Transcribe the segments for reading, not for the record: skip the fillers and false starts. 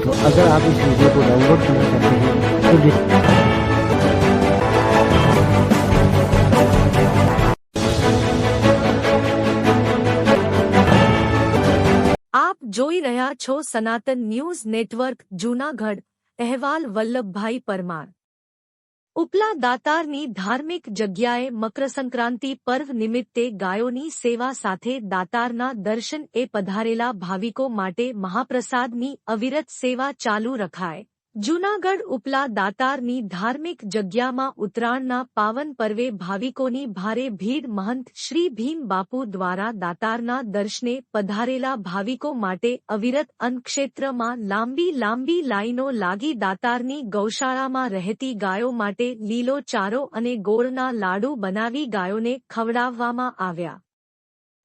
तो अगर आप इस वीडियो को डाउनलोड करना चाहते हैं तो આપ જોઈ રહ્યા છો સનાતન ન્યૂઝ નેટવર્ક જૂનાગઢ અહેવાલ વલ્લભભાઈ પરમાર ઉપલા દાતારની ધાર્મિક જગ્યાએ મકરસંક્રાંતિ પર્વ નિમિત્તે ગાયોની સેવા સાથે દાતારના દર્શન એ પધારેલા ભાવિકો માટે મહાપ્રસાદની અવિરત સેવા ચાલુ રખાય જૂનાગઢ ઉપલા દાતારની ધાર્મિક જગ્યામાં ઉત્તરાયણના પાવન પર્વે ભાવિકોની ભારે ભીડ મહંત શ્રી ભીમ બાપુ દ્વારા દાતારના દર્શને પધારેલા ભાવિકો માટે અવિરત અન્નક્ષેત્રમાં લાંબી લાઈનો લાગી દાતારની ગૌશાળામાં રહેતી ગાયો માટે લીલો ચારો અને ગોળના લાડુ બનાવી ગાયોને ખવડાવવામાં આવ્યા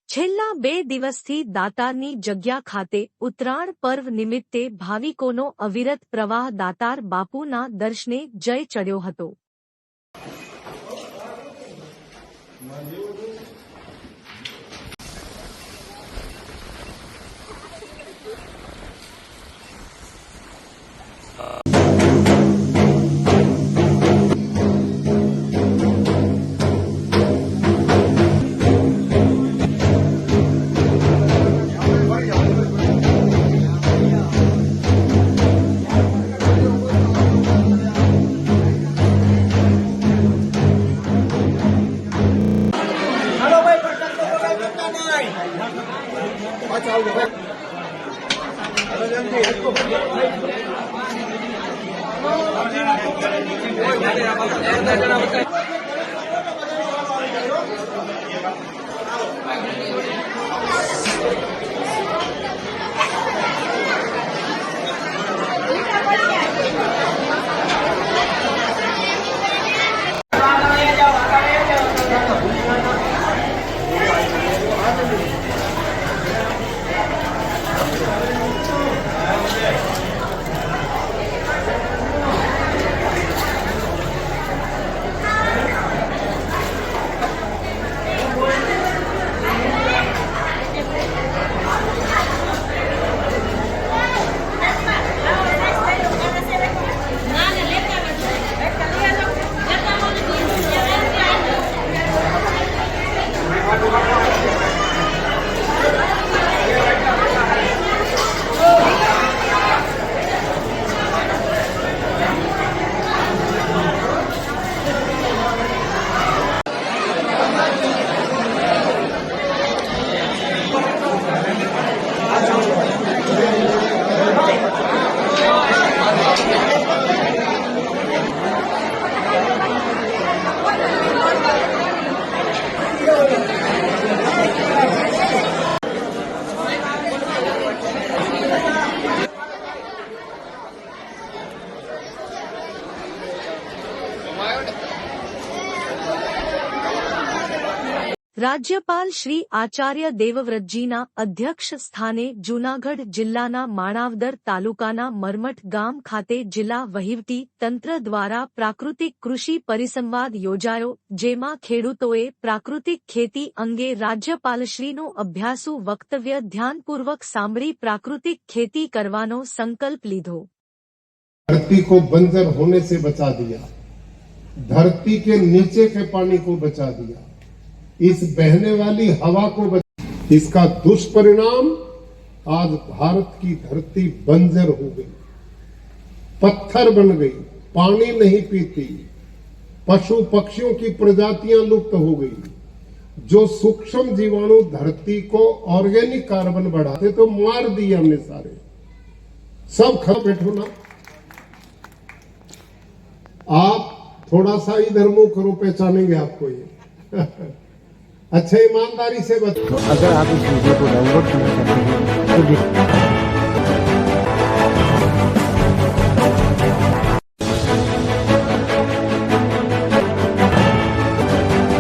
છેલ્લા 2 દિવસથી દાતારની જગ્યા ખાતે ઉત્તરાયણ પર્વ નિમિત્તે ભાવિકોનો અવિરત પ્રવાહ દાતાર બાપુના દર્શને જય ચડ્યો હતો રાજ્યપાલ શ્રી આચાર્ય દેવવ્રતજીના અધ્યક્ષ સ્થાને જૂનાગઢ જિલ્લાના માણાવદર તાલુકાના મરમઠ ગામ ખાતે જિલ્લા વહીવટી તંત્ર દ્વારા પ્રાકૃતિક કૃષિ પરિસંવાદ યોજાયો જેમાં ખેડૂતોએ પ્રાકૃતિક ખેતી અંગે રાજ્યપાલશ્રીનું અભ્યાસુ વક્તવ્ય ધ્યાનપૂર્વક સાંભળી પ્રાકૃતિક ખેતી કરવાનો સંકલ્પ લીધો धरती को बंजर होने से बचा दिया, धरती के नीचे के पानी को बचा दिया, इस बहने वाली हवा को बचा। इसका दुष्परिणाम आज भारत की धरती बंजर हो गई, पत्थर बन गई, पानी नहीं पीती, पशु पक्षियों की प्रजातियां लुप्त हो गई, जो सूक्ष्म जीवाणु धरती को ऑर्गेनिक कार्बन बढ़ाते तो मार दिए हमने सारे, सब खा बैठो ना। आप थोड़ा सा इधर मुंह करो, पहचानेंगे आपको ये। अच्छा ईमानदारी से बताओ। तो अगर आप इस वीडियो को डाउनलोड करना चाहते हैं तो